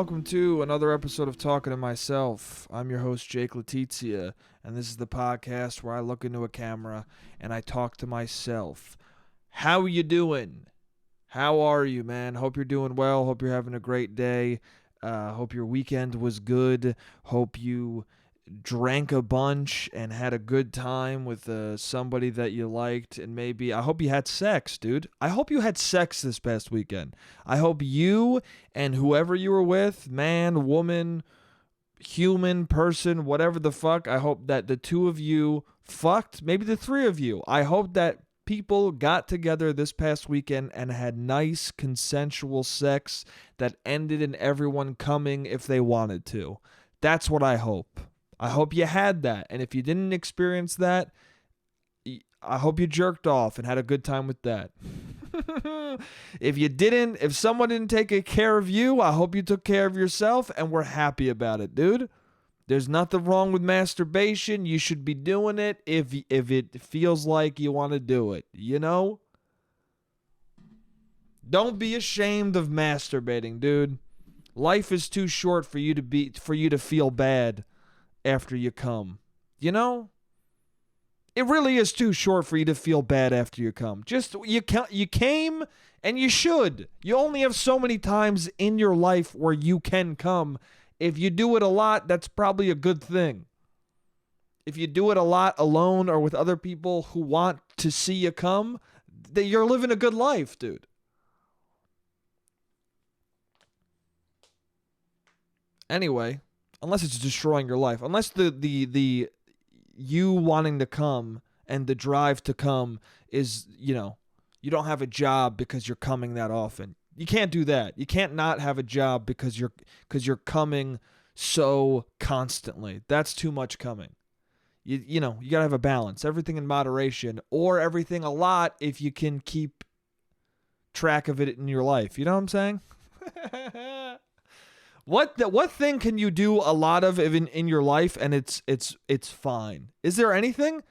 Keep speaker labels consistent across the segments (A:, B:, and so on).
A: welcome to another episode of Talking to Myself. I'm your host, Jake Letizia, and this is the podcast where I look into a camera and I talk to myself. How you doing? How are you, man? Hope you're doing well. Hope you're having a great day. Hope your weekend was good. Hope you drank a bunch and had a good time with somebody that you liked, and maybe I hope you had sex, dude. I hope you had sex this past weekend. I hope you and whoever you were with, man, woman, human, person, whatever the fuck, I hope that the two of you fucked, maybe the three of you. I hope that people got together this past weekend and had nice consensual sex that ended in everyone coming if they wanted to. That's what I hope. I hope you had that. And if you didn't experience that, I hope you jerked off and had a good time with that. If someone didn't take care of you, I hope you took care of yourself and we're happy about it, dude. There's nothing wrong with masturbation. You should be doing it if it feels like you want to do it, you know? Don't be ashamed of masturbating, dude. Life is too short for you to feel bad after you come. You know? It really is too short for you to feel bad after you come. Just you came and you should. You only have so many times in your life where you can come. If you do it a lot, that's probably a good thing. If you do it a lot alone or with other people who want to see you come, you're living a good life, dude. Anyway, unless it's destroying your life. Unless the you wanting to come and the drive to come is, you don't have a job because you're coming that often. You can't do that. You can't not have a job because you're coming so constantly. That's too much coming. You got to have a balance. Everything in moderation, or everything a lot if you can keep track of it in your life. You know what I'm saying? What thing can you do a lot of in your life and it's fine? Is there anything?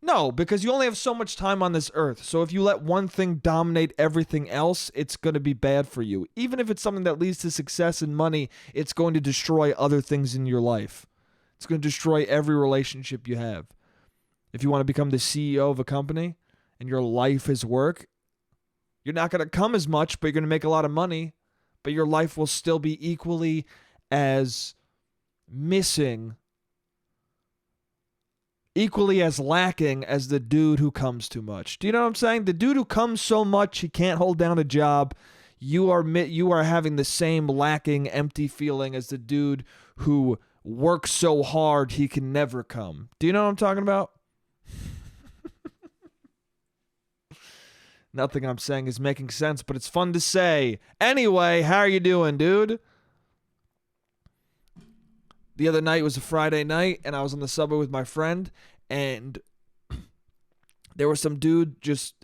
A: No, because you only have so much time on this earth. So if you let one thing dominate everything else, it's going to be bad for you. Even if it's something that leads to success and money, it's going to destroy other things in your life. It's going to destroy every relationship you have. If you want to become the CEO of a company and your life is work, you're not going to come as much, but you're going to make a lot of money. But your life will still be equally as missing, equally as lacking as the dude who comes too much. Do you know what I'm saying? The dude who comes so much he can't hold down a job, you are having the same lacking, empty feeling as the dude who works so hard he can never come. Do you know what I'm talking about? Nothing I'm saying is making sense, but it's fun to say. Anyway, how are you doing, dude? The other night was a Friday night, and I was on the subway with my friend, and there was some dude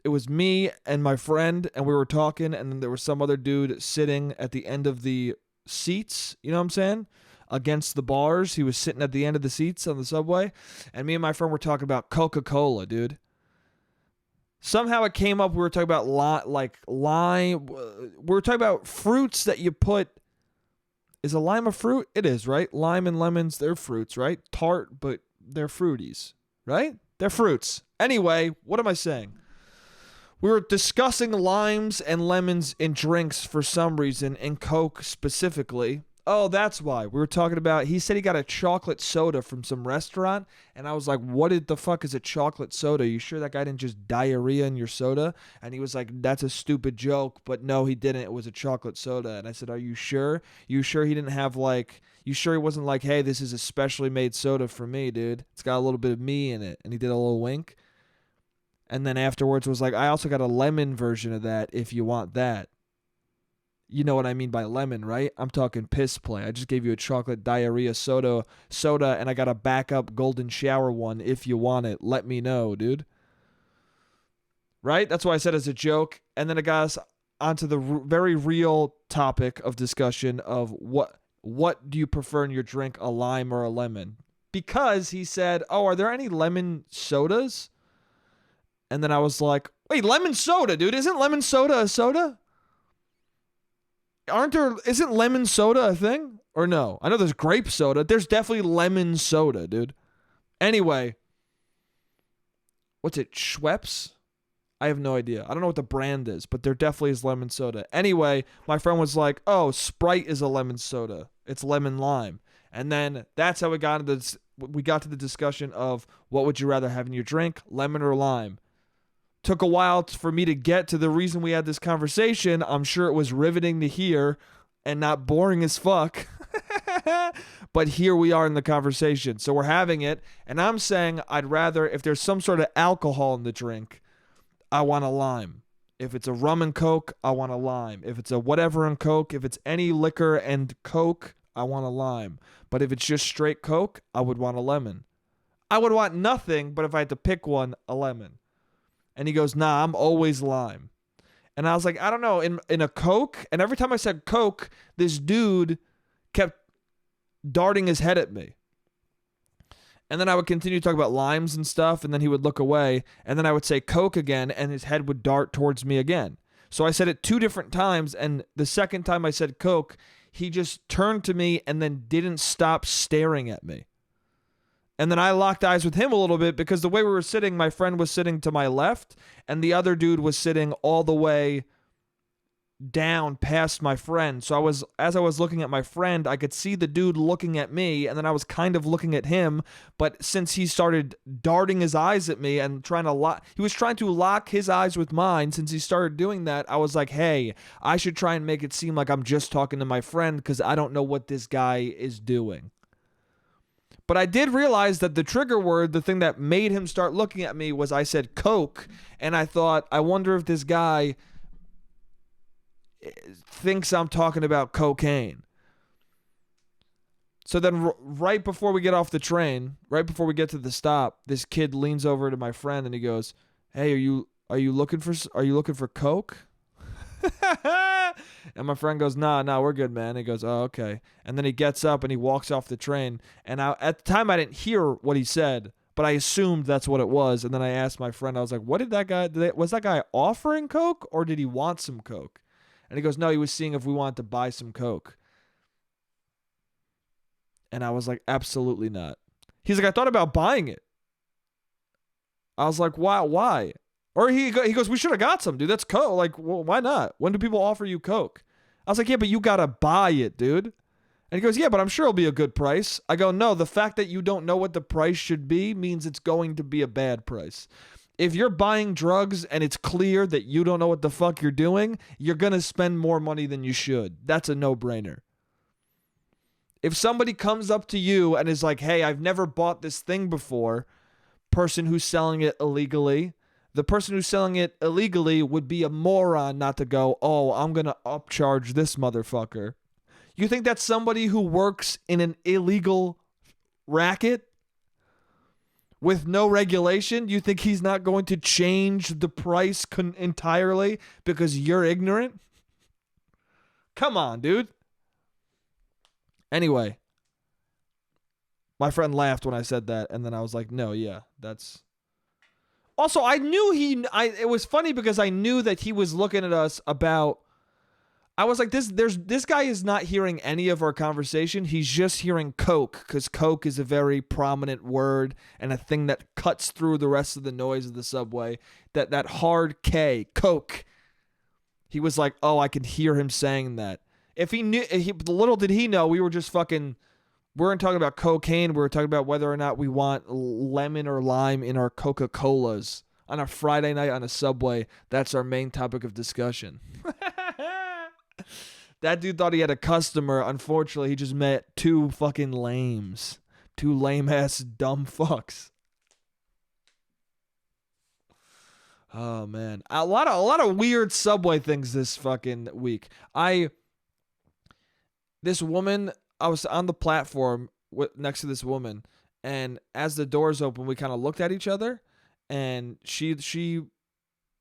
A: it was me and my friend, and we were talking, and then there was some other dude sitting at the end of the seats, you know what I'm saying? Against the bars. He was sitting at the end of the seats on the subway, and me and my friend were talking about Coca-Cola, dude. Somehow it came up, we were talking about lime. We were talking about fruits that you put. Is a lime a fruit? It is, right? Lime and lemons, they're fruits, right? Tart, but they're fruities, right? They're fruits. Anyway, what am I saying? We were discussing limes and lemons in drinks for some reason, and Coke specifically. Oh, that's why. We were talking about, he said he got a chocolate soda from some restaurant, and I was like, what the fuck is a chocolate soda? You sure that guy didn't just diarrhea in your soda? And he was like, that's a stupid joke, but no, he didn't. It was a chocolate soda. And I said, are you sure? You sure he didn't have you sure he wasn't like, hey, this is a specially made soda for me, dude? It's got a little bit of me in it. And he did a little wink. And then afterwards was like, I also got a lemon version of that if you want that. You know what I mean by lemon, right? I'm talking piss play. I just gave you a chocolate diarrhea soda, and I got a backup golden shower one. If you want it, let me know, dude. Right? That's why I said as a joke. And then it got us onto the very real topic of discussion of what do you prefer in your drink, a lime or a lemon? Because he said, oh, are there any lemon sodas? And then I was like, wait, lemon soda, dude. Isn't lemon soda a soda? Isn't lemon soda a thing? Or no? I know there's grape soda. There's definitely lemon soda, dude. Anyway, what's it? Schweppes? I have no idea. I don't know what the brand is, but there definitely is lemon soda. Anyway, my friend was like, "Oh, Sprite is a lemon soda. It's lemon lime." And then that's how we got into this. We got to the discussion of what would you rather have in your drink, lemon or lime. Took a while for me to get to the reason we had this conversation. I'm sure it was riveting to hear and not boring as fuck. But here we are in the conversation. So we're having it, and I'm saying I'd rather, if there's some sort of alcohol in the drink, I want a lime. If it's a rum and Coke, I want a lime. If it's a whatever and Coke, if it's any liquor and Coke, I want a lime. But if it's just straight Coke, I would want a lemon. I would want nothing, but if I had to pick one, a lemon. And he goes, nah, I'm always lime. And I was like, I don't know, in a Coke, and every time I said Coke, this dude kept darting his head at me. And then I would continue to talk about limes and stuff, and then he would look away, and then I would say Coke again, and his head would dart towards me again. So I said it 2 different times, and the second time I said Coke, he just turned to me and then didn't stop staring at me. And then I locked eyes with him a little bit because the way we were sitting, my friend was sitting to my left, and the other dude was sitting all the way down past my friend. So as I was looking at my friend, I could see the dude looking at me, and then I was kind of looking at him. But since he started darting his eyes at me and he was trying to lock his eyes with mine. Since he started doing that, I was like, hey, I should try and make it seem like I'm just talking to my friend because I don't know what this guy is doing. But I did realize that the trigger word, the thing that made him start looking at me, was I said Coke, and I thought, I wonder if this guy thinks I'm talking about cocaine. So then right before we get off the train, right before we get to the stop, this kid leans over to my friend and he goes, hey, are you looking for Coke? And my friend goes, nah, we're good, man. He goes, oh, okay. And then he gets up and he walks off the train. And at the time I didn't hear what he said, but I assumed that's what it was. And then I asked my friend, I was like, what did that guy, was that guy offering Coke or did he want some Coke? And he goes, no, he was seeing if we wanted to buy some Coke. And I was like, absolutely not. He's like, I thought about buying it. I was like, why? Or he goes, we should have got some, dude. That's Coke. Like, well, why not? When do people offer you Coke? I was like, yeah, but you got to buy it, dude. And he goes, yeah, but I'm sure it'll be a good price. I go, no, the fact that you don't know what the price should be means it's going to be a bad price. If you're buying drugs and it's clear that you don't know what the fuck you're doing, you're going to spend more money than you should. That's a no-brainer. If somebody comes up to you and is like, hey, I've never bought this thing before, person who's selling it illegally, the person who's selling it illegally would be a moron not to go, oh, I'm going to upcharge this motherfucker. You think that's somebody who works in an illegal racket? With no regulation, you think he's not going to change the price entirely because you're ignorant? Come on, dude. Anyway, my friend laughed when I said that, and then I was like, no, yeah, that's... Also, I knew it was funny because I knew that he was looking at us about... I was like, this guy is not hearing any of our conversation. He's just hearing Coke, because Coke is a very prominent word and a thing that cuts through the rest of the noise of the subway. That hard K, Coke. He was like, oh, I can hear him saying that. If he knew, little did he know, we were just fucking... We weren't talking about cocaine. We were talking about whether or not we want lemon or lime in our Coca-Colas on a Friday night on a subway. That's our main topic of discussion. That dude thought he had a customer. Unfortunately, he just met 2 fucking lames. 2 lame-ass dumb fucks. Oh, man. A lot of weird subway things this fucking week. This woman... I was on the platform next to this woman, and as the doors opened, we kind of looked at each other, and she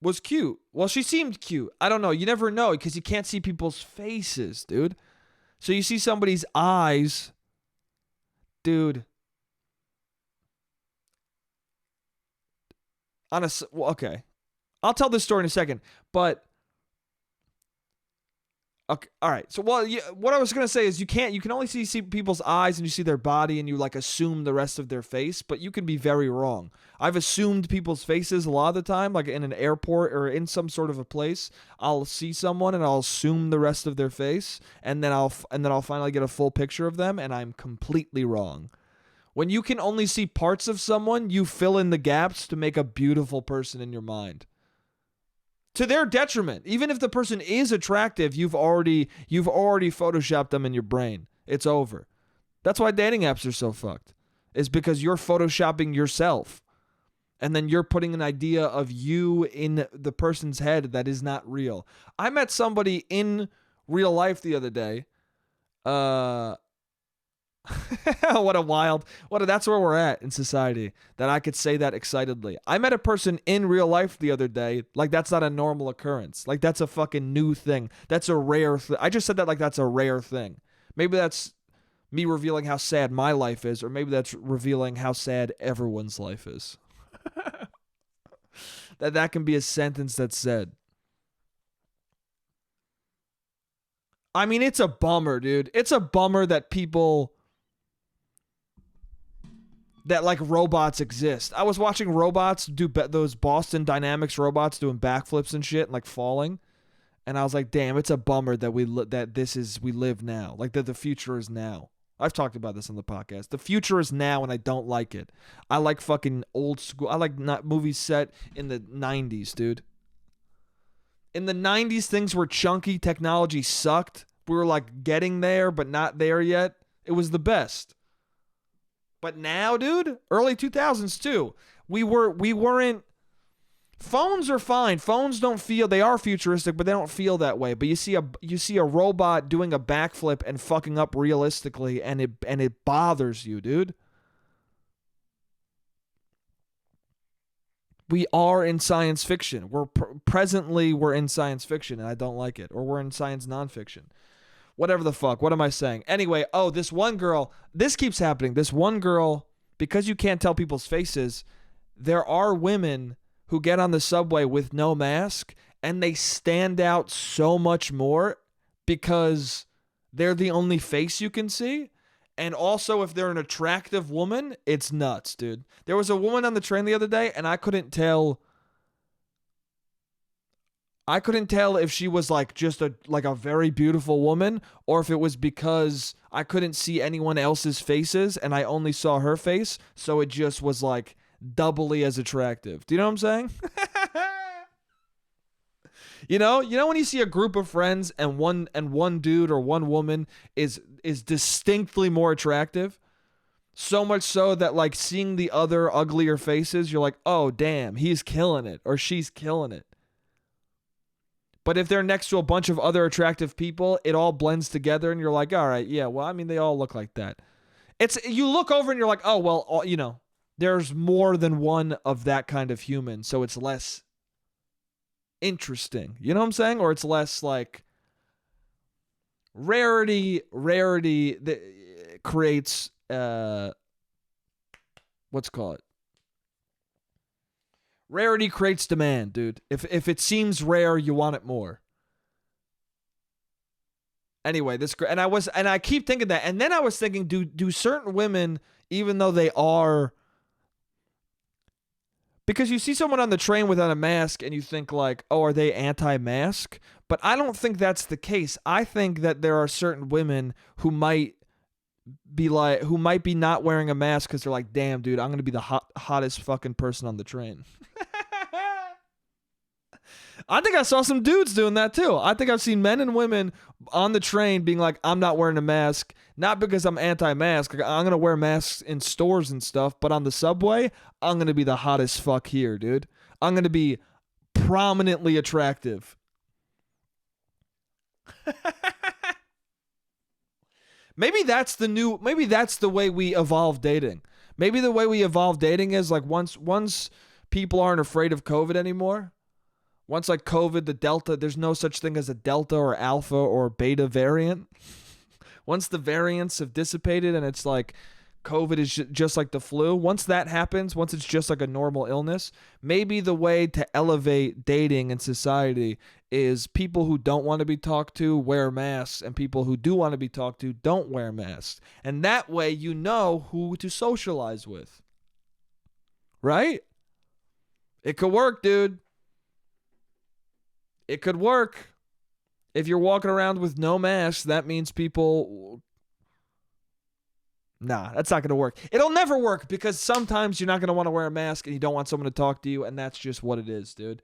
A: was cute. Well, she seemed cute. I don't know. You never know because you can't see people's faces, dude. So you see somebody's eyes, dude. Okay. I'll tell this story in a second, but Okay, all right. So, well, what I was gonna say is you can only see people's eyes and you see their body and you like assume the rest of their face, but you can be very wrong. I've assumed people's faces a lot of the time, like in an airport or in some sort of a place. I'll see someone and I'll assume the rest of their face, and then I'll finally get a full picture of them, and I'm completely wrong. When you can only see parts of someone, you fill in the gaps to make a beautiful person in your mind. To their detriment. Even if the person is attractive, you've already photoshopped them in your brain. It's over. That's why dating apps are so fucked. Is because you're photoshopping yourself. And then you're putting an idea of you in the person's head that is not real. I met somebody in real life the other day. That's where we're at in society, that I could say that excitedly. I met a person in real life the other day. Like, that's not a normal occurrence. Like, that's a fucking new thing. That's a rare thing. I just said that like that's a rare thing. Maybe that's me revealing how sad my life is, or maybe that's revealing how sad everyone's life is. that can be a sentence that's said. I mean, it's a bummer, dude. It's a bummer that like robots exist. I was watching robots do those Boston Dynamics robots doing backflips and shit and like falling, and I was like, damn, it's a bummer that we live now. Like, that the future is now. I've talked about this on the podcast. The future is now, and I don't like it. I like fucking old school. I like not movies set in the 90s, dude. In the 90s, things were chunky. Technology sucked. We were like getting there, but not there yet. It was the best. But now, dude, early 2000s too. We weren't. Phones are fine. Phones don't feel, they are futuristic, but they don't feel that way. But you see a robot doing a backflip and fucking up realistically, and it bothers you, dude. We are in science fiction. Presently we're in science fiction, and I don't like it. Or we're in science nonfiction. Whatever the fuck. What am I saying? Anyway, this one girl, this keeps happening. This one girl, because you can't tell people's faces, there are women who get on the subway with no mask, and they stand out so much more because they're the only face you can see. And also, if they're an attractive woman, it's nuts, dude. There was a woman on the train the other day, and I couldn't tell if she was like just a very beautiful woman, or if it was because I couldn't see anyone else's faces and I only saw her face, so it just was like doubly as attractive. Do you know what I'm saying? You know when you see a group of friends and one dude or one woman is distinctly more attractive, so much so that like seeing the other uglier faces, you're like, oh damn, he's killing it or she's killing it. But if they're next to a bunch of other attractive people, it all blends together, and you're like, all right, yeah, well, I mean, they all look like that. You look over and you're like, oh well, there's more than one of that kind of human, so it's less interesting. You know what I'm saying? Or it's less like rarity that creates what's called. Rarity creates demand, dude. If it seems rare, you want it more. Anyway, I keep thinking that, and then I was thinking, do certain women, even though they are, because you see someone on the train without a mask and you think like, oh, are they anti-mask? But I don't think that's the case. I think that there are certain women who might be not wearing a mask because they're like, damn, dude, I'm gonna be the hottest fucking person on the train. I think I saw some dudes doing that too. I think I've seen men and women on the train being like, I'm not wearing a mask, not because I'm anti-mask. I'm going to wear masks in stores and stuff, but on the subway, I'm going to be the hottest fuck here, dude. I'm going to be prominently attractive. Maybe that's the way we evolve dating. Maybe the way we evolve dating is like once people aren't afraid of COVID anymore, once like COVID, the Delta, there's no such thing as a Delta or Alpha or Beta variant. Once the variants have dissipated and it's like COVID is just like the flu. Once that happens, once it's just like a normal illness, maybe the way to elevate dating in society is people who don't want to be talked to wear masks, and people who do want to be talked to don't wear masks. And that way you know who to socialize with. Right? It could work, dude. It could work. If you're walking around with no mask, that means people... Nah, that's not going to work. It'll never work because sometimes you're not going to want to wear a mask and you don't want someone to talk to you, and that's just what it is, dude.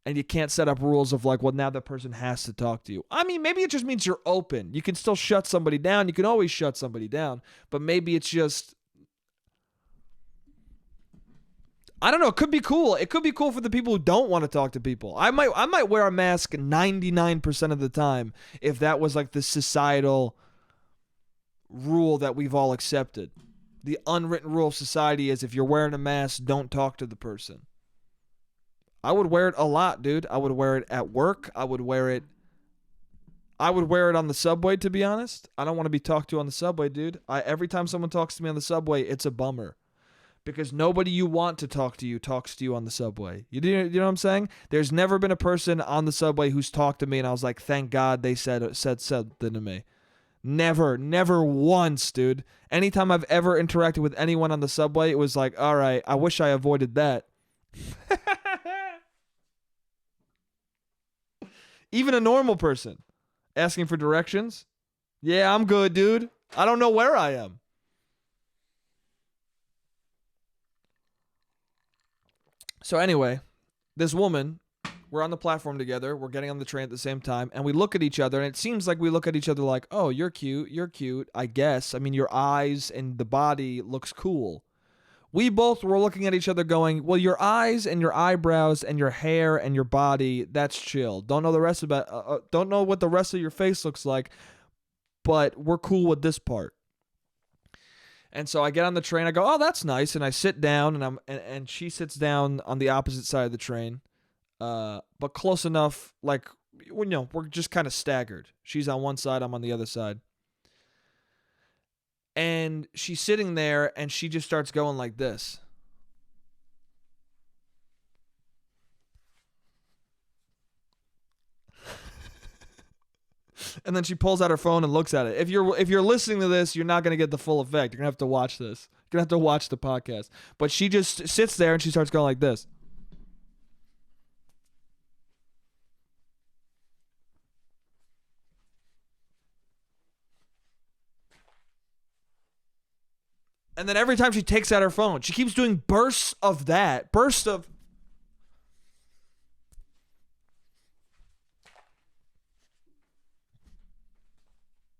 A: And you can't set up rules of like, well, now that person has to talk to you. I mean, maybe it just means you're open. You can still shut somebody down. You can always shut somebody down. But maybe it's just... I don't know. It could be cool. It could be cool for the people who don't want to talk to people. I might wear a mask 99% of the time if that was like the societal rule that we've all accepted. The unwritten rule of society is if you're wearing a mask, don't talk to the person. I would wear it a lot, dude. I would wear it at work. I would wear it on the subway, to be honest. I don't want to be talked to on the subway, dude. Every time someone talks to me on the subway, it's a bummer. Because nobody you want to talk to you talks to you on the subway. You know what I'm saying? There's never been a person on the subway who's talked to me and I was like, thank God they said something to me. Never once, dude. Anytime I've ever interacted with anyone on the subway, it was like, all right, I wish I avoided that. Even a normal person asking for directions. Yeah, I'm good, dude. I don't know where I am. So anyway, this woman, we're on the platform together. We're getting on the train at the same time. And we look at each other. And it seems like we look at each other like, oh, you're cute, I guess. I mean, your eyes and the body looks cool. We both were looking at each other going, well, your eyes and your eyebrows and your hair and your body, that's chill. Don't know don't know what the rest of your face looks like, but we're cool with this part. And so I get on the train. I go, oh, that's nice. And I sit down, and she sits down on the opposite side of the train, but close enough, like, we're just kind of staggered. She's on one side, I'm on the other side. And she's sitting there, and she just starts going like this. And then she pulls out her phone and looks at it. If you're listening to this, you're not going to get the full effect. You're going to have to watch this. You're going to have to watch the podcast. But she just sits there and she starts going like this. And then every time she takes out her phone, she keeps doing bursts of that.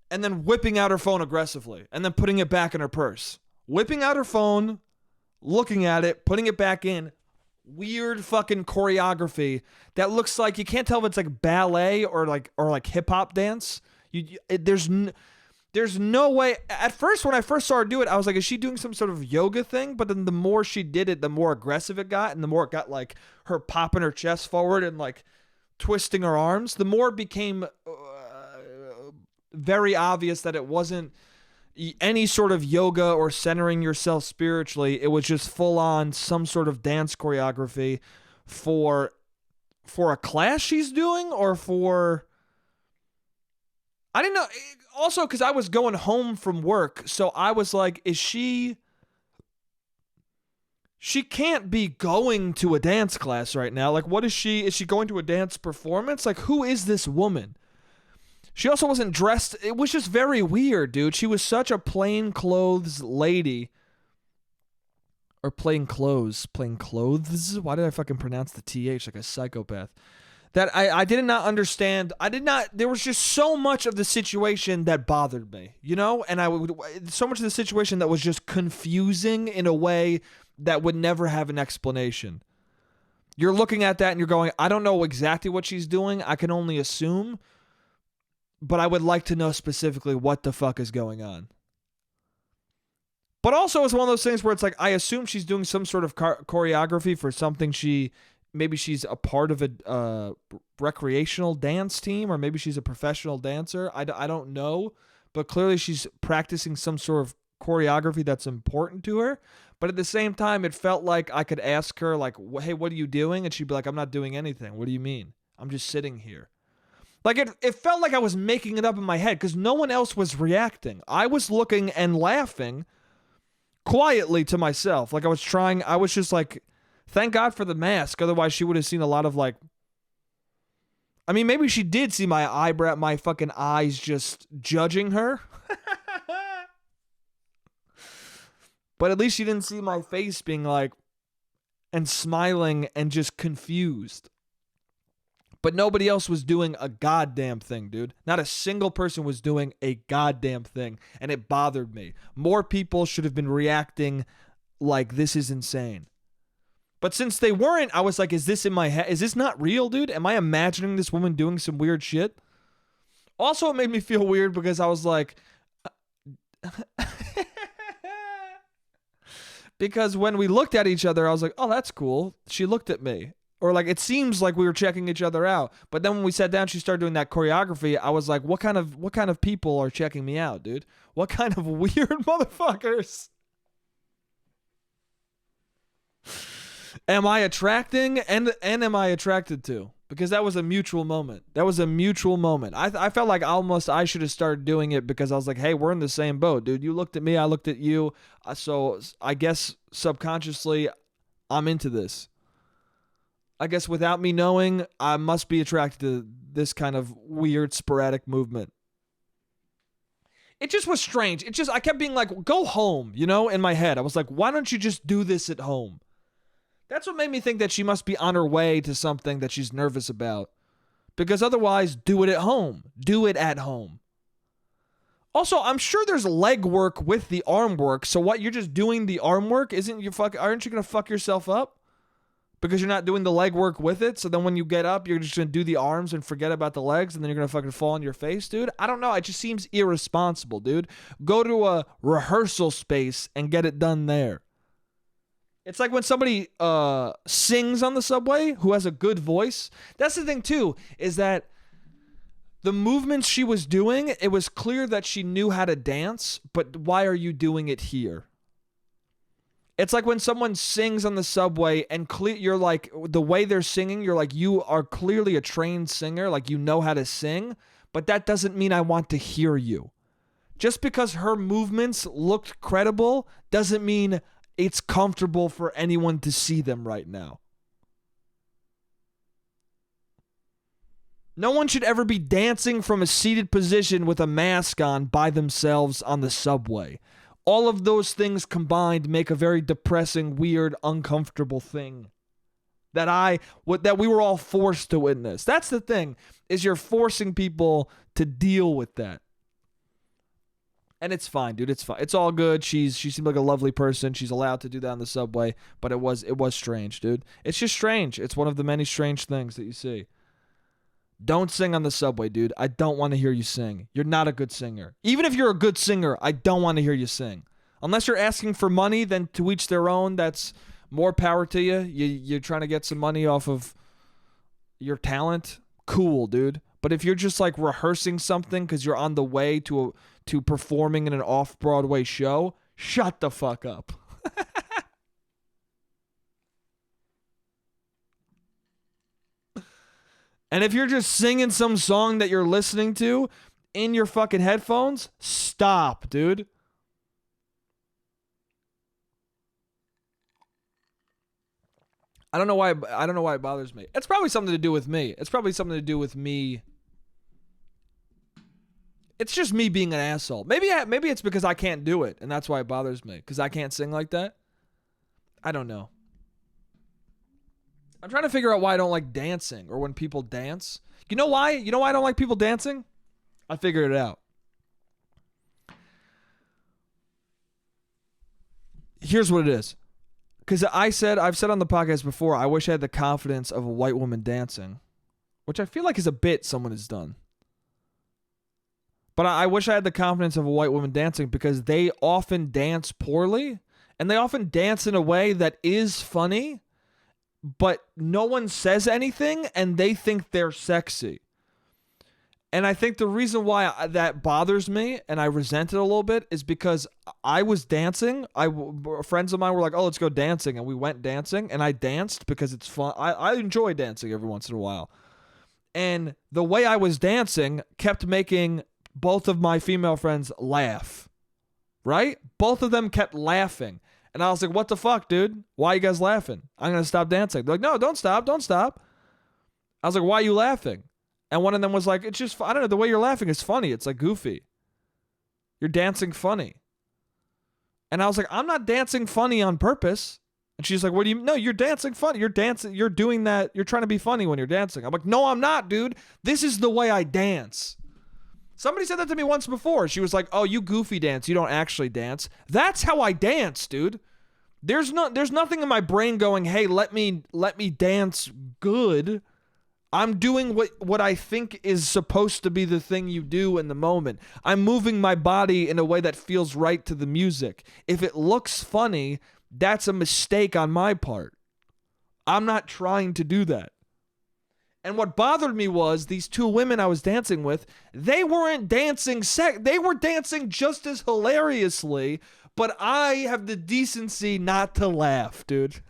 A: And then whipping out her phone aggressively and then putting it back in her purse. Whipping out her phone, looking at it, putting it back in. Weird fucking choreography that looks like, you can't tell if it's like ballet or like hip hop dance. There's no way. At first, when I first saw her do it, I was like, is she doing some sort of yoga thing? But then the more she did it, the more aggressive it got, and the more it got like her popping her chest forward and like twisting her arms, the more it became very obvious that it wasn't any sort of yoga or centering yourself spiritually. It was just full on some sort of dance choreography for a class she's doing, or for, I didn't know. Also, because I was going home from work, so I was like, is she can't be going to a dance class right now. Like, what is she? Is she going to a dance performance? Like, who is this woman? She also wasn't dressed. It was just very weird, dude. She was such a plain clothes lady. Or plain clothes. Plain clothes? Why did I fucking pronounce the TH like a psychopath? That I did not understand. There was just so much of the situation that bothered me, And so much of the situation that was just confusing in a way that would never have an explanation. You're looking at that and you're going, I don't know exactly what she's doing. I can only assume. But I would like to know specifically what the fuck is going on. But also it's one of those things where it's like, I assume she's doing some sort of choreography for something maybe she's a part of a recreational dance team, or maybe she's a professional dancer. I don't know. But clearly she's practicing some sort of choreography that's important to her. But at the same time, it felt like I could ask her, like, hey, what are you doing? And she'd be like, I'm not doing anything. What do you mean? I'm just sitting here. Like, it felt like I was making it up in my head because no one else was reacting. I was looking and laughing quietly to myself. Like, I was just like, thank God for the mask. Otherwise, she would have seen a lot of, like, I mean, maybe she did see my fucking eyes just judging her. But at least she didn't see my face being like, and smiling and just confused. But nobody else was doing a goddamn thing, dude. Not a single person was doing a goddamn thing. And it bothered me. More people should have been reacting like, this is insane. But since they weren't, I was like, is this in my head? Is this not real, dude? Am I imagining this woman doing some weird shit? Also, it made me feel weird because I was like... because when we looked at each other, I was like, oh, that's cool. She looked at me. Or like, it seems like we were checking each other out. But then when we sat down, she started doing that choreography. I was like, what kind of people are checking me out, dude? What kind of weird motherfuckers am I attracting and am I attracted to? Because that was a mutual moment. I felt like I should have started doing it because I was like, hey, we're in the same boat, dude. You looked at me, I looked at you. So I guess subconsciously I'm into this. I guess without me knowing, I must be attracted to this kind of weird sporadic movement. It just was strange. I kept being like, go home, in my head. I was like, why don't you just do this at home? That's what made me think that she must be on her way to something that she's nervous about. Because otherwise, do it at home. Do it at home. Also, I'm sure there's leg work with the arm work. So what, you're just doing the arm work? Aren't you going to fuck yourself up? Because you're not doing the leg work with it? So then when you get up, you're just going to do the arms and forget about the legs, and then you're going to fucking fall on your face, dude? I don't know. It just seems irresponsible, dude. Go to a rehearsal space and get it done there. It's like when somebody sings on the subway who has a good voice. That's the thing, too, is that the movements she was doing, it was clear that she knew how to dance, but why are you doing it here? It's like when someone sings on the subway and you're like, the way they're singing, you're like, you are clearly a trained singer, like you know how to sing, but that doesn't mean I want to hear you. Just because her movements looked credible doesn't mean it's comfortable for anyone to see them right now. No one should ever be dancing from a seated position with a mask on by themselves on the subway. All of those things combined make a very depressing, weird, uncomfortable thing that we were all forced to witness. That's the thing, is you're forcing people to deal with that. And it's fine, dude. It's fine. It's all good. She seemed like a lovely person. She's allowed to do that on the subway, but it was strange, dude. It's just strange. It's one of the many strange things that you see. Don't sing on the subway, dude. I don't want to hear you sing. You're not a good singer. Even if you're a good singer, I don't want to hear you sing. Unless you're asking for money, then to each their own. That's more power to you. You're trying to get some money off of your talent. Cool, dude. But if you're just like rehearsing something because you're on the way to performing in an off-Broadway show, shut the fuck up. And if you're just singing some song that you're listening to in your fucking headphones, stop, dude. I don't know why it bothers me. It's probably something to do with me. It's just me being an asshole. Maybe it's because I can't do it, and that's why it bothers me, because I can't sing like that. I don't know. I'm trying to figure out why I don't like dancing or when people dance. You know why? You know why I don't like people dancing? I figured it out. Here's what it is. Because I've said on the podcast before, I wish I had the confidence of a white woman dancing, which I feel like is a bit someone has done. But I wish I had the confidence of a white woman dancing because they often dance poorly, and they often dance in a way that is funny, but no one says anything, and they think they're sexy. And I think the reason why that bothers me and I resent it a little bit is because I was dancing. Friends of mine were like, "Oh, let's go dancing," and we went dancing, and I danced because it's fun. I enjoy dancing every once in a while, and the way I was dancing kept making both of my female friends laugh. Right? Both of them kept laughing, and I was like, "What the fuck, dude? Why are you guys laughing? I'm gonna stop dancing." They're like, "No, don't stop, don't stop." I was like, "Why are you laughing?" And one of them was like, "It's just, I don't know, the way you're laughing is funny. It's like goofy. You're dancing funny." And I was like, "I'm not dancing funny on purpose." And she's like, "What do you, no, you're dancing funny. You're dancing, you're doing that. You're trying to be funny when you're dancing." I'm like, "No, I'm not, dude. This is the way I dance." Somebody said that to me once before. She was like, "Oh, you goofy dance. You don't actually dance." That's how I dance, dude. There's nothing in my brain going, "Hey, let me dance good." I'm doing what I think is supposed to be the thing you do in the moment. I'm moving my body in a way that feels right to the music. If it looks funny, that's a mistake on my part. I'm not trying to do that. And what bothered me was these two women I was dancing with, they weren't dancing they were dancing just as hilariously, but I have the decency not to laugh, dude.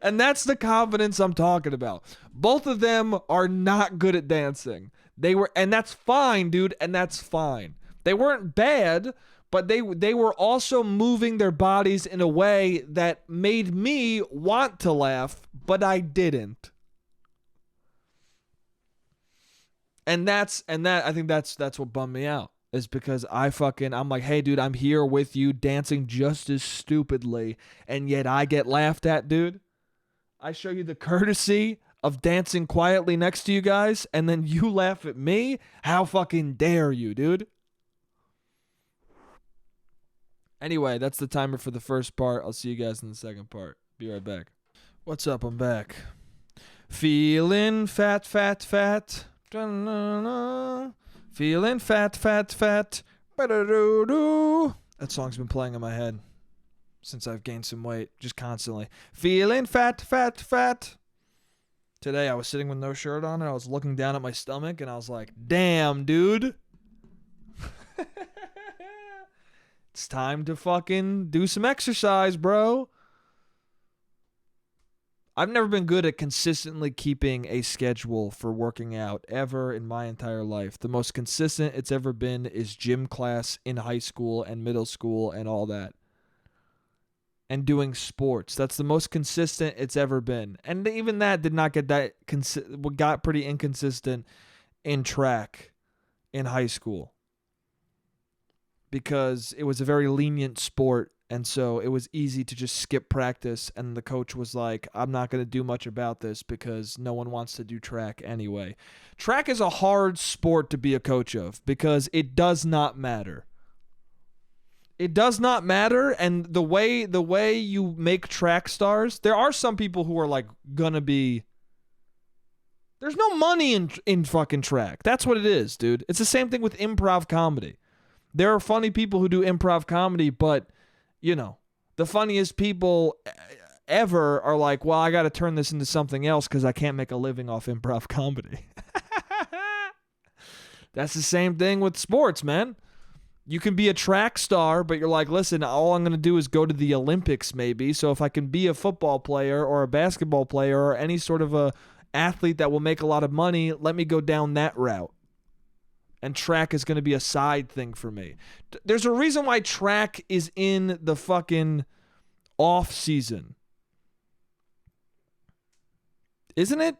A: And that's the confidence I'm talking about. Both of them are not good at dancing. And that's fine, dude, and that's fine. They weren't bad, but they were also moving their bodies in a way that made me want to laugh, but I didn't. And I think that's what bummed me out. Is because I'm like, "Hey, dude, I'm here with you dancing just as stupidly, and yet I get laughed at, dude. I show you the courtesy of dancing quietly next to you guys, and then you laugh at me? How fucking dare you, dude?" Anyway, that's the timer for the first part. I'll see you guys in the second part. Be right back. What's up? I'm back. Feeling fat, fat, fat. Da-na-na. Feeling fat, fat, fat. Ba-da-doo-doo. That song's been playing in my head since I've gained some weight, just constantly. Feeling fat, fat, fat. Today I was sitting with no shirt on and I was looking down at my stomach and I was like, "Damn, dude." It's time to fucking do some exercise, bro. I've never been good at consistently keeping a schedule for working out ever in my entire life. The most consistent it's ever been is gym class in high school and middle school and all that. And doing sports. That's the most consistent it's ever been. And even that did not get that got pretty inconsistent in track in high school. Because it was a very lenient sport, and so it was easy to just skip practice, and the coach was like, "I'm not going to do much about this because no one wants to do track anyway." Track is a hard sport to be a coach of because it does not matter. It does not matter, and the way you make track stars, there are some people who are like gonna be. There's no money in fucking track. That's what it is, dude. It's the same thing with improv comedy. There are funny people who do improv comedy, but you know, the funniest people ever are like, "Well, I got to turn this into something else because I can't make a living off improv comedy." That's the same thing with sports, man. You can be a track star, but you're like, "Listen, all I'm going to do is go to the Olympics maybe. So if I can be a football player or a basketball player or any sort of a athlete that will make a lot of money, let me go down that route." And track is going to be a side thing for me. There's a reason why track is in the fucking off season. Isn't it?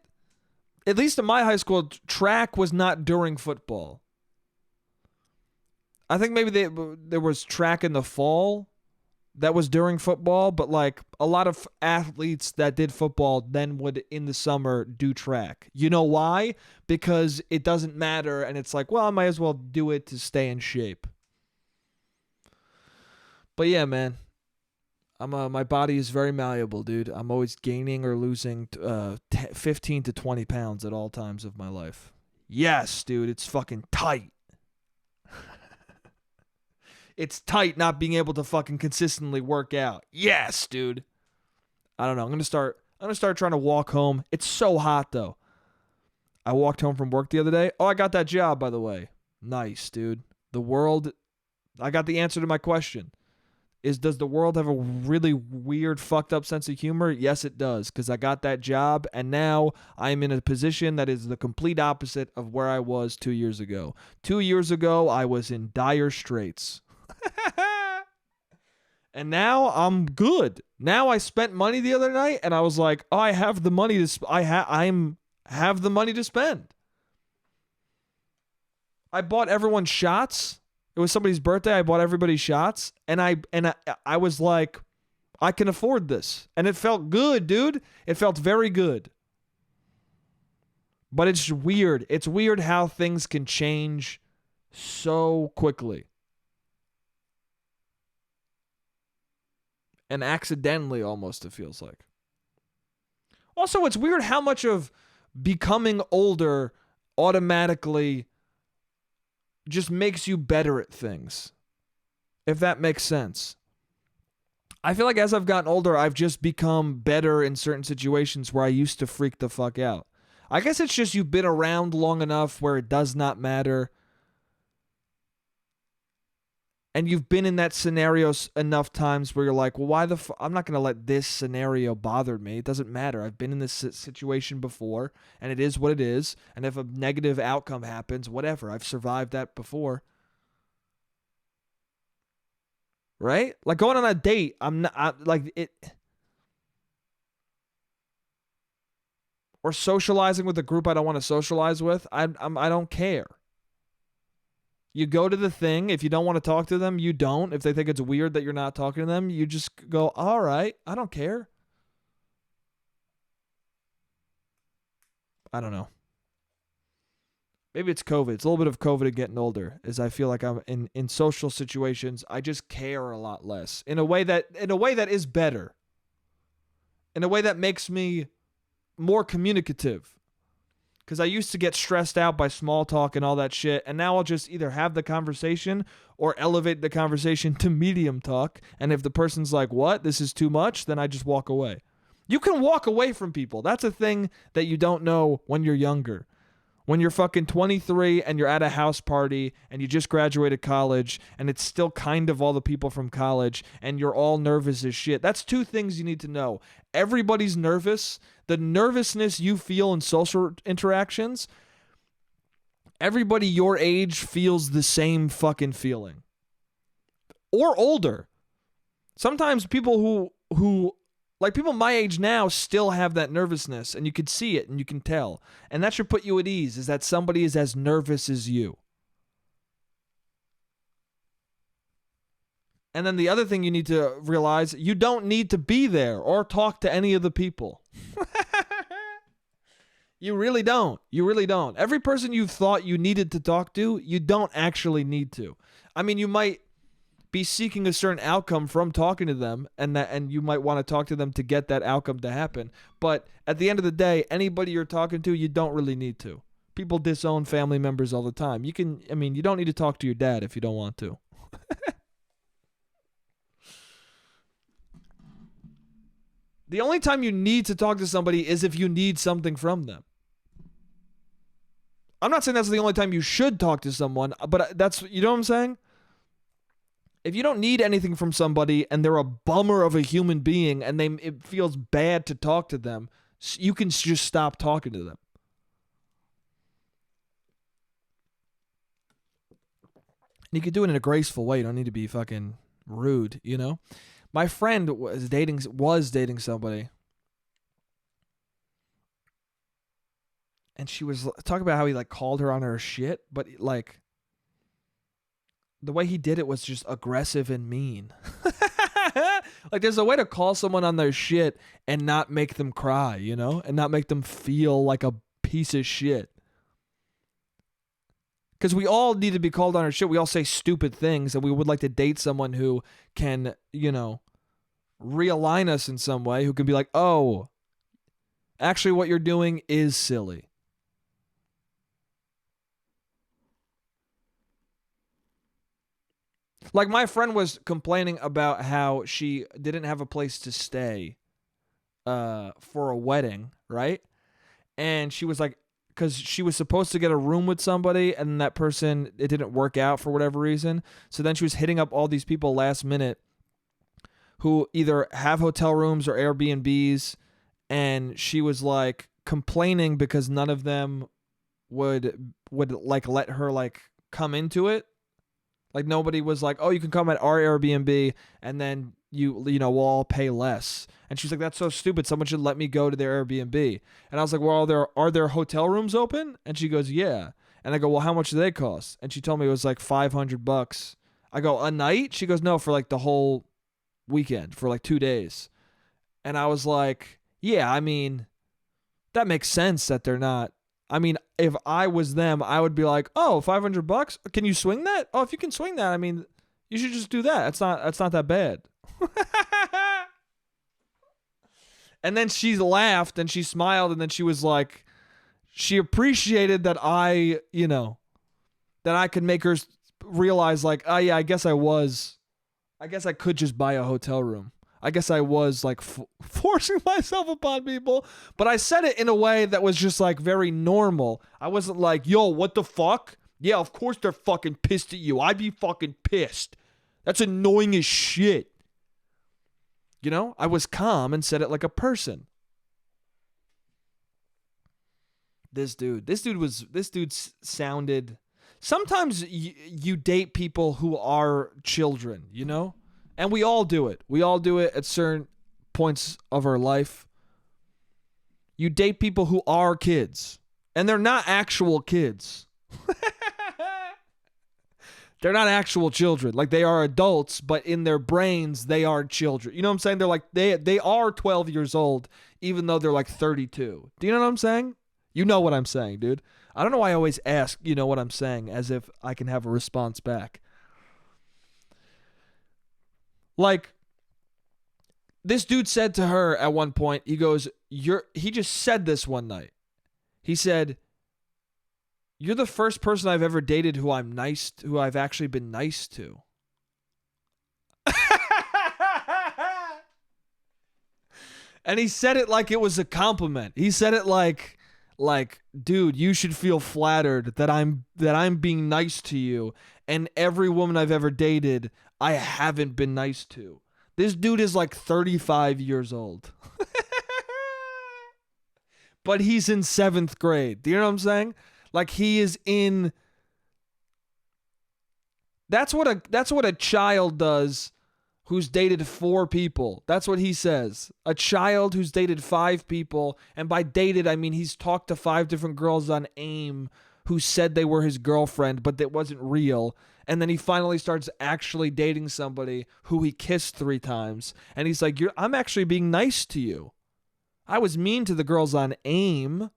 A: At least in my high school, track was not during football. I think maybe there was track in the fall that was during football, but like a lot of athletes that did football then would in the summer do track. You know why? Because it doesn't matter, and it's like, well, I might as well do it to stay in shape. But yeah, man, my body is very malleable, dude. I'm always gaining or losing 15 to 20 pounds at all times of my life. Yes, dude, it's fucking tight. It's tight not being able to fucking consistently work out. Yes, dude. I don't know. I'm gonna start trying to walk home. It's so hot though. I walked home from work the other day. Oh, I got that job, by the way. Nice, dude. The world, I got the answer to my question. Does the world have a really weird, fucked up sense of humor? Yes, it does, because I got that job, and now I'm in a position that is the complete opposite of where I was 2 years ago. 2 years ago, I was in dire straits. And now I'm good. Now I spent money the other night, and I was like, oh, I have the money to have the money to spend. I bought everyone shots. It was somebody's birthday. I bought everybody shots, and I was like, I can afford this, and it felt good, dude. It felt very good. But it's weird. It's weird how things can change so quickly, and accidentally, almost. It feels like. Also, it's weird how much of becoming older automatically just makes you better at things, if that makes sense. I feel like as I've gotten older, I've just become better in certain situations where I used to freak the fuck out. I guess it's just you've been around long enough where it does not matter. And you've been in that scenario enough times where you're like, well, why the fuck? I'm not going to let this scenario bother me. It doesn't matter. I've been in this situation before, and it is what it is. And if a negative outcome happens, whatever. I've survived that before. Right? Like going on a date, or socializing with a group I don't want to socialize with, I don't care. You go to the thing. If you don't want to talk to them, you don't. If they think it's weird that you're not talking to them, you just go, all right, I don't care. I don't know. Maybe it's COVID. It's a little bit of COVID of getting older, as I feel like I'm in social situations, I just care a lot less. In a way that is better. In a way that makes me more communicative. Because I used to get stressed out by small talk and all that shit, and now I'll just either have the conversation or elevate the conversation to medium talk, and if the person's like, what, this is too much, then I just walk away. You can walk away from people. That's a thing that you don't know when you're younger. When you're fucking 23 and you're at a house party and you just graduated college and it's still kind of all the people from college and you're all nervous as shit. That's two things you need to know. Everybody's nervous. The nervousness you feel in social interactions, everybody your age feels the same fucking feeling. Or older. Sometimes people who like people my age now still have that nervousness, and you can see it and you can tell. And that should put you at ease, is that somebody is as nervous as you. And then the other thing you need to realize, you don't need to be there or talk to any of the people. You really don't. You really don't. Every person you thought you needed to talk to, you don't actually need to. I mean, you might be seeking a certain outcome from talking to them, and you might want to talk to them to get that outcome to happen. But at the end of the day, anybody you're talking to, you don't really need to. People disown family members all the time. You don't need to talk to your dad if you don't want to. The only time you need to talk to somebody is if you need something from them. I'm not saying that's the only time you should talk to someone, but that's, you know what I'm saying? If you don't need anything from somebody and they're a bummer of a human being and it feels bad to talk to them, you can just stop talking to them. And you can do it in a graceful way. You don't need to be fucking rude, you know? My friend was dating somebody. And she was talking about how he called her on her shit, but the way he did it was just aggressive and mean. There's a way to call someone on their shit and not make them cry, you know? And not make them feel like a piece of shit. Because we all need to be called on our shit. We all say stupid things, and we would like to date someone who can, realign us in some way, who can be like, oh, actually what you're doing is silly. Like, my friend was complaining about how she didn't have a place to stay for a wedding, right? And she was like, because she was supposed to get a room with somebody, and that person, it didn't work out for whatever reason. So then she was hitting up all these people last minute who either have hotel rooms or Airbnbs, and she was like complaining because none of them would like let her like come into it. Like nobody was like, oh, you can come at our Airbnb and then we'll all pay less. And she's like, that's so stupid. Someone should let me go to their Airbnb. And I was like, well, are there hotel rooms open? And she goes, yeah. And I go, well, how much do they cost? And she told me it was like $500. I go, a night? She goes, no, for like the whole weekend, for like 2 days. And I was like, yeah, I mean, that makes sense that they're not. I mean, if I was them, I would be like, oh, $500? Can you swing that? Oh, if you can swing that, I mean, you should just do that. It's not that bad. And then she laughed and she smiled, and then she was like, she appreciated that I could make her realize like, oh yeah, I guess I could just buy a hotel room. I guess I was like forcing myself upon people, but I said it in a way that was just like very normal. I wasn't like, yo, what the fuck? Yeah, of course they're fucking pissed at you. I'd be fucking pissed. That's annoying as shit. I was calm and said it like a person. This dude sounded. Sometimes you date people who are children, And we all do it. We all do it at certain points of our life. You date people who are kids. And they're not actual kids. They're not actual children. Like, they are adults, but in their brains, they are children. You know what I'm saying? They're like, they are 12 years old, even though they're like 32. Do you know what I'm saying? You know what I'm saying, dude. I don't know why I always ask, you know what I'm saying, as if I can have a response back. Like, this dude said to her at one point, he goes, he just said this one night. He said, you're the first person I've ever dated who I've actually been nice to. And he said it like it was a compliment. He said it like, dude, you should feel flattered that I'm being nice to you. And every woman I've ever dated, I haven't been nice to. This dude is like 35 years old. But he's in 7th grade. Do you know what I'm saying? Like, he is in. That's what a child does who's dated 4 people. That's what he says. A child who's dated 5 people, and by dated I mean he's talked to 5 different girls on AIM who said they were his girlfriend, but that wasn't real. And then he finally starts actually dating somebody who he kissed 3 times, and he's like, I'm actually being nice to you. I was mean to the girls on AIM.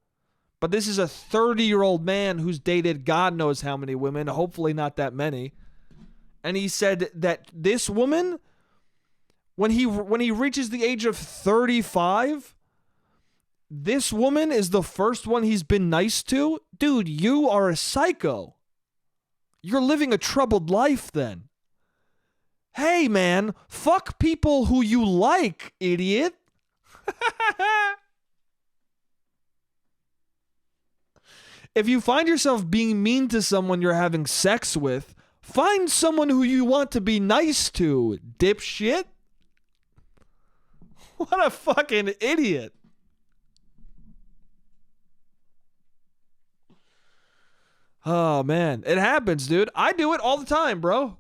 A: But this is a 30-year-old man who's dated God knows how many women, hopefully not that many. And he said that this woman, when he reaches the age of 35, this woman is the first one he's been nice to. Dude, you are a psycho. You're living a troubled life then. Hey, man, fuck people who you like, idiot. If you find yourself being mean to someone you're having sex with, find someone who you want to be nice to, dipshit. What a fucking idiot. Oh, man. It happens, dude. I do it all the time, bro.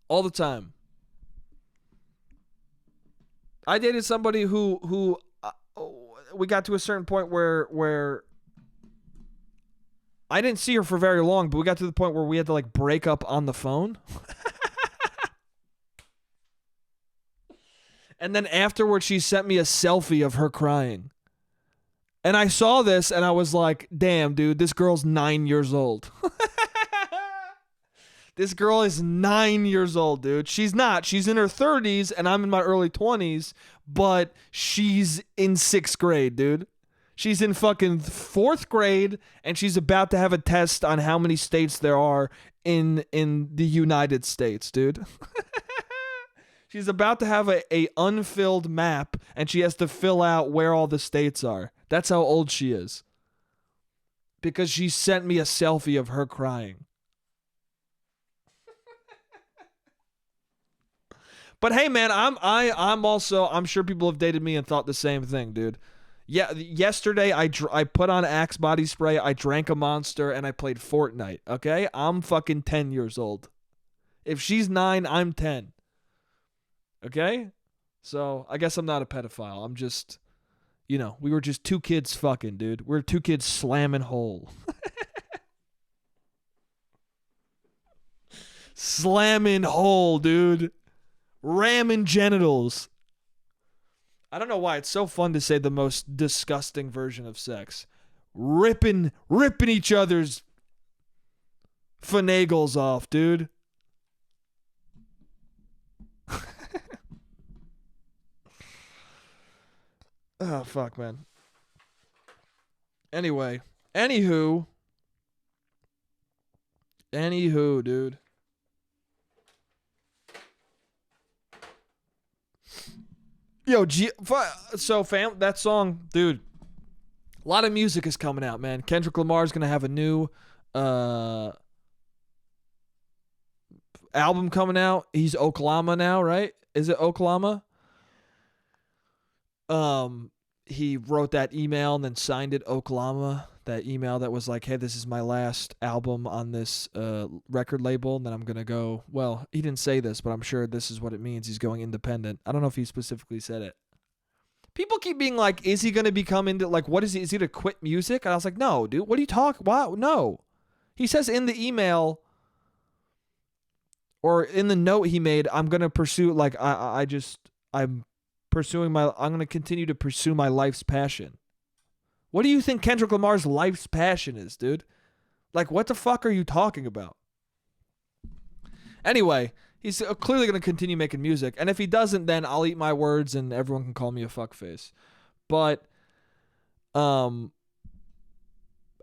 A: All the time. I dated somebody who we got to a certain point where I didn't see her for very long, but we got to the point where we had to like break up on the phone. And then afterwards, she sent me a selfie of her crying. And I saw this and I was like, damn, dude, this girl's 9 years old. This girl is 9 years old, dude. She's not. She's in her 30s and I'm in my early 20s, but she's in 6th grade, dude. She's in fucking 4th grade, and she's about to have a test on how many states there are in the United States, dude. She's about to have a unfilled map, and she has to fill out where all the states are. That's how old she is. because she sent me a selfie of her crying. But hey, man, I'm sure people have dated me and thought the same thing, dude. Yeah, yesterday I put on Axe body spray, I drank a Monster, and I played Fortnite. Okay, I'm fucking 10 years old. If she's 9, I'm 10. Okay, so I guess I'm not a pedophile. I'm just, we were just two kids fucking, dude. We're two kids slamming hole. Slamming hole, dude. Ramming genitals. I don't know why it's so fun to say the most disgusting version of sex. Ripping each other's finagles off, dude. Oh, fuck, man. Anyway. Anywho, dude. Yo, that song, dude, a lot of music is coming out, man. Kendrick Lamar is going to have a new album coming out. He's Oklahoma now, right? Is it Oklahoma? He wrote that email and then signed it Oklahoma. That email that was like, hey, this is my last album on this record label, and then I'm going to go, well, he didn't say this, but I'm sure this is what it means. He's going independent. I don't know if he specifically said it. People keep being like, is he going to become into, like, what is he going to quit music? And I was like, no, dude, what are you talking about? No. He says in the email or in the note he made, I'm going to pursue, like, I'm going to continue to pursue my life's passion. What do you think Kendrick Lamar's life's passion is, dude? Like, what the fuck are you talking about? Anyway, he's clearly going to continue making music. And if he doesn't, then I'll eat my words and everyone can call me a fuckface. But, and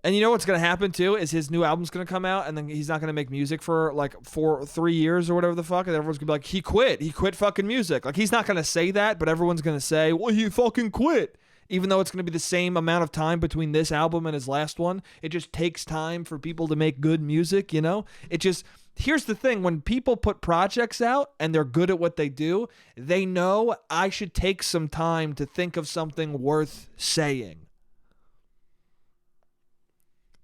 A: you know what's going to happen too is his new album's going to come out and then he's not going to make music for like 3 years or whatever the fuck. And everyone's going to be like, he quit fucking music. Like, he's not going to say that, but everyone's going to say, well, he fucking quit. Even though it's going to be the same amount of time between this album and his last one, it just takes time for people to make good music, here's the thing. When people put projects out and they're good at what they do, they know I should take some time to think of something worth saying.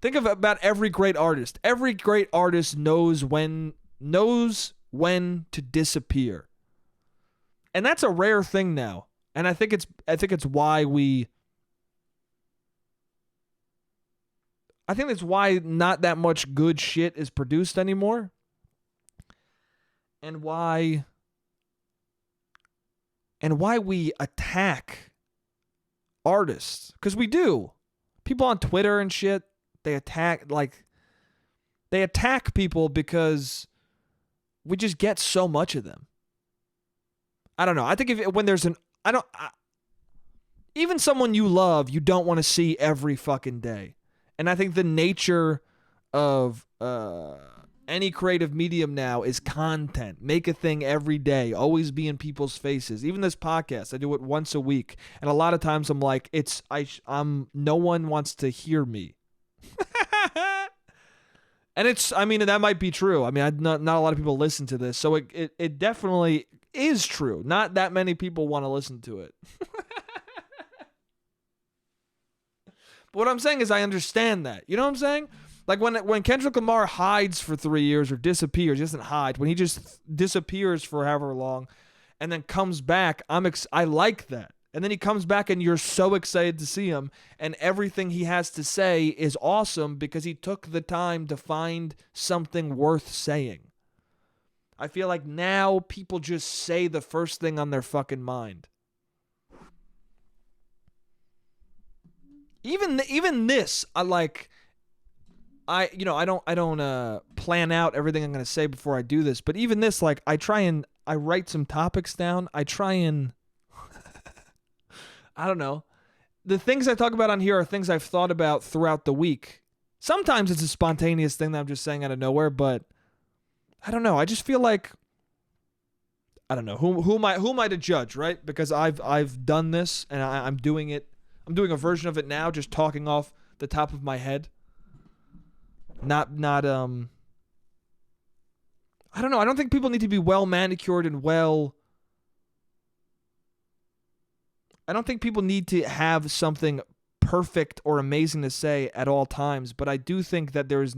A: Think about every great artist. Every great artist knows when to disappear. And that's a rare thing now. And I think it's why that's why not that much good shit is produced anymore. And why we attack artists. Because we do. People on Twitter and shit, they attack people because we just get so much of them. I don't know. I think when there's even someone you love, you don't want to see every fucking day. And I think the nature of any creative medium now is content. Make a thing every day. Always be in people's faces. Even this podcast, I do it once a week. And a lot of times I'm like, no one wants to hear me. And that might be true. Not a lot of people listen to this. So it definitely is true. Not that many people want to listen to it. But what I'm saying is I understand that. You know what I'm saying? Like when Kendrick Lamar hides for 3 years or disappears, he doesn't hide. When he just disappears for however long and then comes back, I like that. And then he comes back and you're so excited to see him and everything he has to say is awesome because he took the time to find something worth saying. I feel like now people just say the first thing on their fucking mind. Even this, I don't plan out everything I'm going to say before I do this, but even this, like, I write some topics down. I try and I don't know. The things I talk about on here are things I've thought about throughout the week. Sometimes it's a spontaneous thing that I'm just saying out of nowhere, but I don't know. I just feel like I don't know. Who am I to judge, right? Because I've done this and I'm doing it. I'm doing a version of it now, just talking off the top of my head. not I don't know. I don't think people need to be well manicured and I don't think people need to have something perfect or amazing to say at all times, but I do think that there's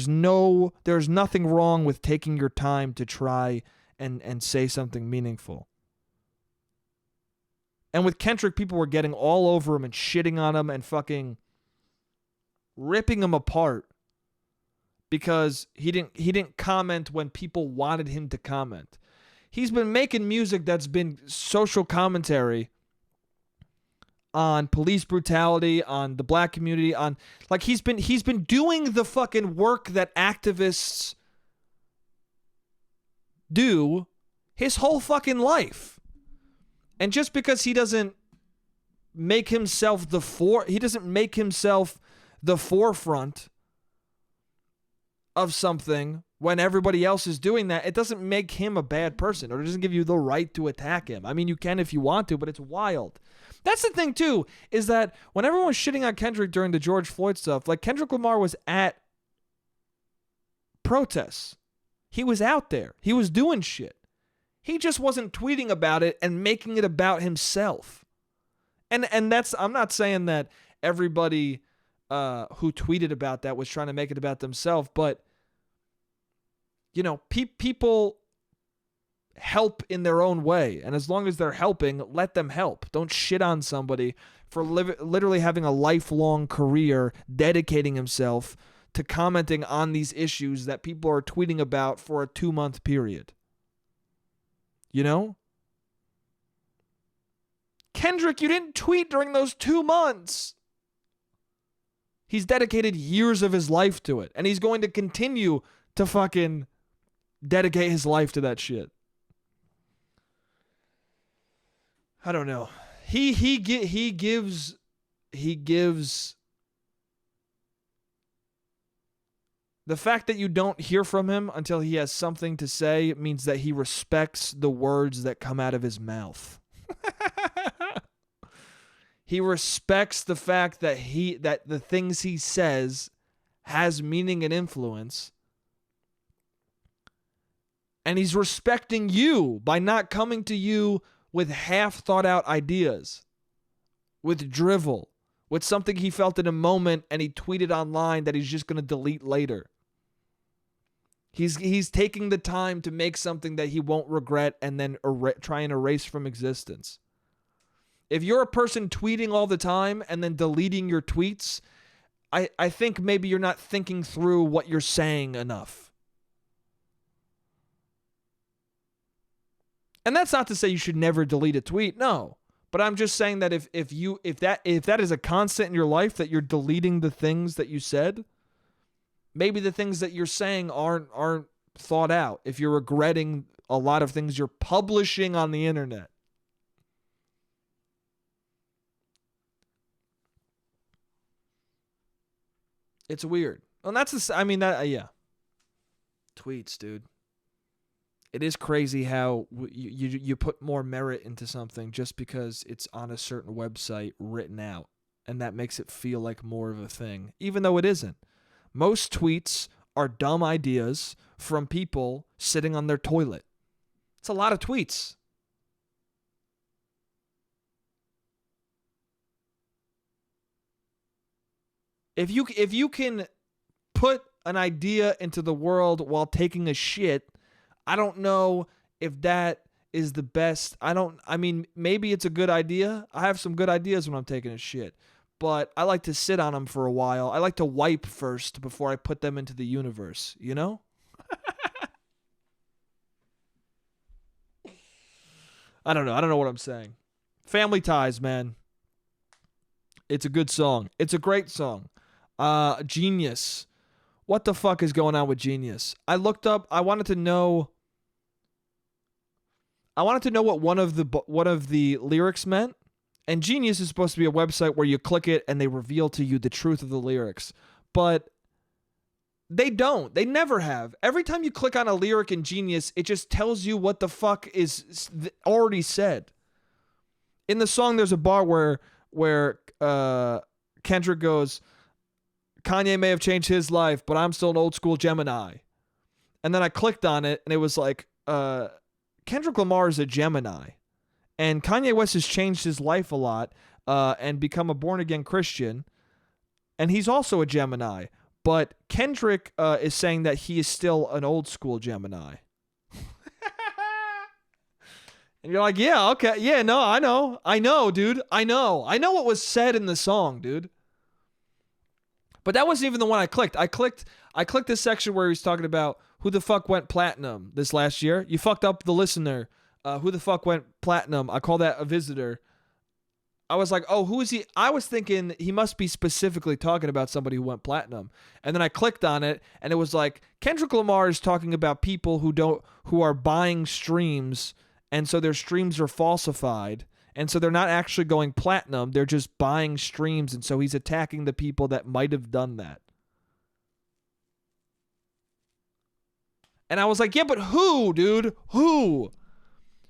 A: nothing wrong with taking your time to try and say something meaningful. And with Kendrick, people were getting all over him and shitting on him and fucking ripping him apart because he didn't comment when people wanted him to comment. He's been making music that's been social commentary on police brutality, on the black community, on like he's been doing the fucking work that activists do his whole fucking life. And just because he doesn't make himself the forefront of something when everybody else is doing that, it doesn't make him a bad person, or it doesn't give you the right to attack him. I mean, you can if you want to, but it's wild. That's the thing, too, is that when everyone was shitting on Kendrick during the George Floyd stuff, like Kendrick Lamar was at protests. He was out there. He was doing shit. He just wasn't tweeting about it and making it about himself. And that's, I'm not saying that everybody who tweeted about that was trying to make it about themselves, but, you know, people help in their own way, and as long as they're helping, let them help. Don't shit on somebody for literally having a lifelong career dedicating himself to commenting on these issues that people are tweeting about for a 2-month period. You know? Kendrick, you didn't tweet during those 2 months. He's dedicated years of his life to it, and he's going to continue to fucking dedicate his life to that shit. I don't know. He gives the fact that you don't hear from him until he has something to say means that he respects the words that come out of his mouth. He respects the fact that the things he says has meaning and influence. And he's respecting you by not coming to you with half thought out ideas, with drivel, with something he felt in a moment and he tweeted online that he's just going to delete later. He's taking the time to make something that he won't regret and then try and erase from existence. If you're a person tweeting all the time and then deleting your tweets, I think maybe you're not thinking through what you're saying enough. And that's not to say you should never delete a tweet, no. But I'm just saying that if that is a constant in your life, that you're deleting the things that you said, maybe the things that you're saying aren't thought out. If you're regretting a lot of things you're publishing on the internet. It's weird. And that's yeah. Tweets, dude. It is crazy how you put more merit into something just because it's on a certain website written out, and that makes it feel like more of a thing, even though it isn't. Most tweets are dumb ideas from people sitting on their toilet. It's a lot of tweets. If you can put an idea into the world while taking a shit, I don't know if that is the best. Maybe it's a good idea. I have some good ideas when I'm taking a shit, but I like to sit on them for a while. I like to wipe first before I put them into the universe, you know? I don't know. I don't know what I'm saying. Family Ties, man. It's a good song. It's a great song. Genius. What the fuck is going on with Genius? I looked up. I wanted to know what one of the lyrics meant. And Genius is supposed to be a website where you click it and they reveal to you the truth of the lyrics. But they don't. They never have. Every time you click on a lyric in Genius, it just tells you what the fuck is already said. In the song, there's a bar where Kendrick goes, Kanye may have changed his life, but I'm still an old school Gemini. And then I clicked on it, and it was like, Kendrick Lamar is a Gemini. And Kanye West has changed his life a lot and become a born-again Christian. And he's also a Gemini. But Kendrick is saying that he is still an old school Gemini. And you're like, yeah, okay. Yeah, no, I know. I know, dude. I know what was said in the song, dude. But that wasn't even the one I clicked. I clicked this section where he was talking about who the fuck went platinum this last year. You fucked up the listener. Who the fuck went platinum? I call that a visitor. I was like, oh, who is he? I was thinking he must be specifically talking about somebody who went platinum. And then I clicked on it, and it was like, Kendrick Lamar is talking about people who are buying streams, and so their streams are falsified. And so they're not actually going platinum. They're just buying streams. And so he's attacking the people that might have done that. And I was like, yeah, but who, dude? Who?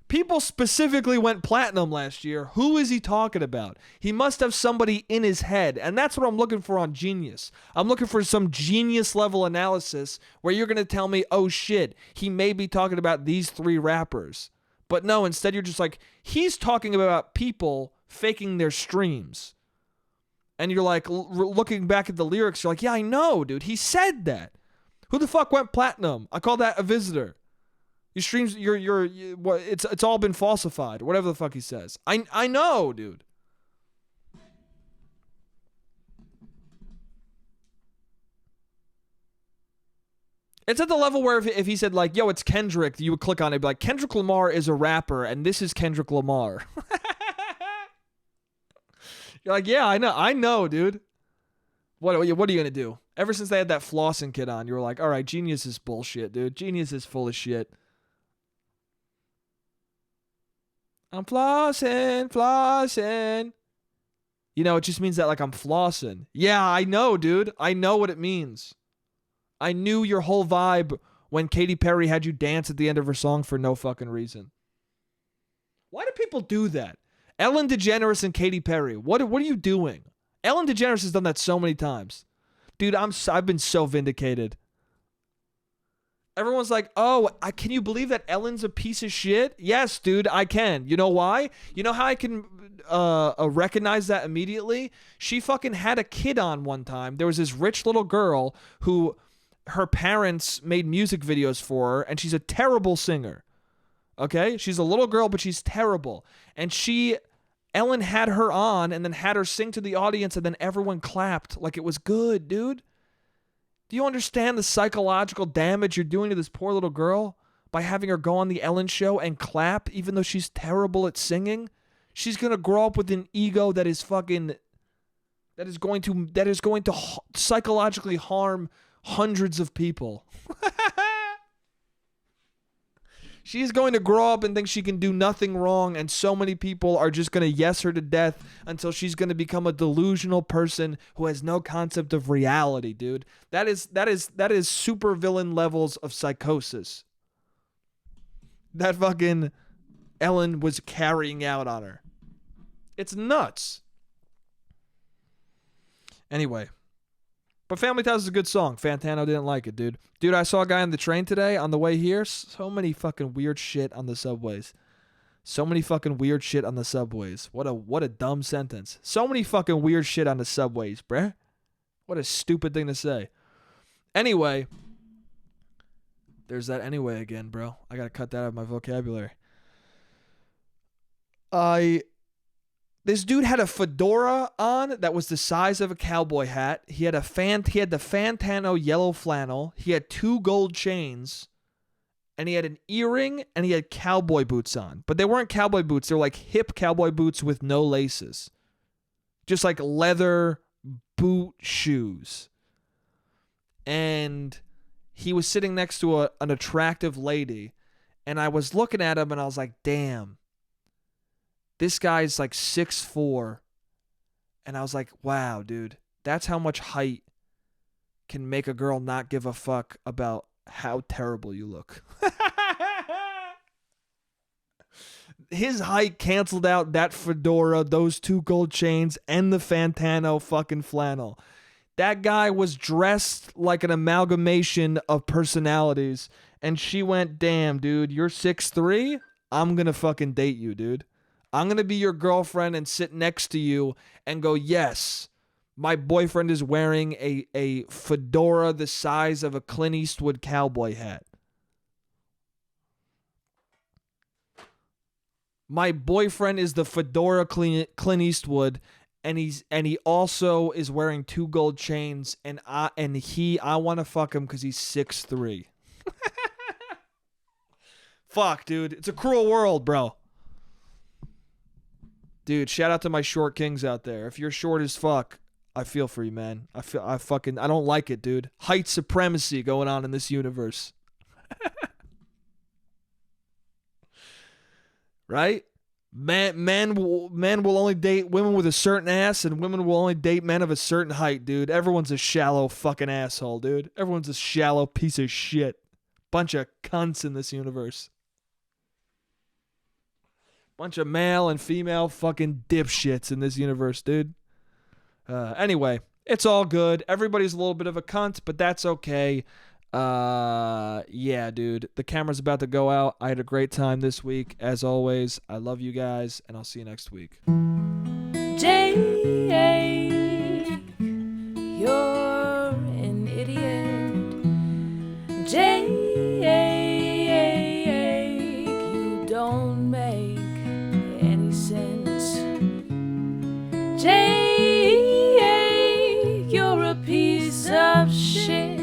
A: People specifically went platinum last year. Who is he talking about? He must have somebody in his head. And that's what I'm looking for on Genius. I'm looking for some Genius level analysis where you're going to tell me, oh shit, he may be talking about these 3 rappers. But no, instead you're just like, he's talking about people faking their streams. And you're like, looking back at the lyrics, you're like, yeah, I know, dude. He said that. Who the fuck went platinum? I call that a visitor. Your streams, it's all been falsified. Whatever the fuck he says. I know, dude. It's at the level where if he said like, yo, it's Kendrick, you would click on it and be like, Kendrick Lamar is a rapper and this is Kendrick Lamar. You're like, yeah, I know, dude. What are you going to do? Ever since they had that flossing kid on, you were like, all right, Genius is bullshit, dude. Genius is full of shit. I'm flossing. You know, it just means that like I'm flossing. Yeah, I know, dude. I know what it means. I knew your whole vibe when Katy Perry had you dance at the end of her song for no fucking reason. Why do people do that? Ellen Degeneres and Katy Perry. What are you doing? Ellen Degeneres has done that so many times. Dude, I've been so vindicated. Everyone's like, oh, can you believe that Ellen's a piece of shit? Yes, dude, I can. You know why? You know how I can recognize that immediately? She fucking had a kid on one time. There was this rich little girl who her parents made music videos for her, and she's a terrible singer. Okay? She's a little girl, but she's terrible. And Ellen had her on and then had her sing to the audience, and then everyone clapped like it was good, dude. Do you understand the psychological damage you're doing to this poor little girl by having her go on the Ellen show and clap even though she's terrible at singing? She's going to grow up with an ego that is going to psychologically harm hundreds of people. She's going to grow up and think she can do nothing wrong, and so many people are just going to yes her to death until she's going to become a delusional person who has no concept of reality, dude. That is super villain levels of psychosis. That fucking Ellen was carrying out on her. It's nuts. Anyway. But Family Ties is a good song. Fantano didn't like it, dude. Dude, I saw a guy on the train today on the way here. So many fucking weird shit on the subways. What a dumb sentence. So many fucking weird shit on the subways, bruh. What a stupid thing to say. Anyway. There's that anyway again, bro. I gotta cut that out of my vocabulary. This dude had a fedora on that was the size of a cowboy hat. He had the Fantano yellow flannel. He had 2 gold chains. And he had an earring, and he had cowboy boots on. But they weren't cowboy boots. They were like hip cowboy boots with no laces. Just like leather boot shoes. And he was sitting next to an attractive lady. And I was looking at him, and I was like, damn. This guy's like 6'4", and I was like, wow, dude, that's how much height can make a girl not give a fuck about how terrible you look. His height canceled out that fedora, those 2 gold chains, and the Fantano fucking flannel. That guy was dressed like an amalgamation of personalities. And she went, damn, dude, you're 6'3"? I'm going to fucking date you, dude. I'm going to be your girlfriend and sit next to you and go, yes, my boyfriend is wearing a fedora the size of a Clint Eastwood cowboy hat. My boyfriend is the fedora Clint Eastwood, and he also is wearing 2 gold chains, and I want to fuck him because he's 6'3". Fuck, dude. It's a cruel world, bro. Dude, shout out to my short kings out there. If you're short as fuck, I feel for you, man. I don't like it, dude. Height supremacy going on in this universe. Right? Men will only date women with a certain ass, and women will only date men of a certain height, dude. Everyone's a shallow fucking asshole, dude. Everyone's a shallow piece of shit. Bunch of cunts in this universe. Bunch of male and female fucking dipshits in this universe, dude. Anyway, it's all good. Everybody's a little bit of a cunt, but that's okay. Yeah, dude. The camera's about to go out. I had a great time this week. As always, I love you guys, and I'll see you next week.
B: Jake, you're an idiot. Jake, you don't make any sense. Jake, you're a piece of shit.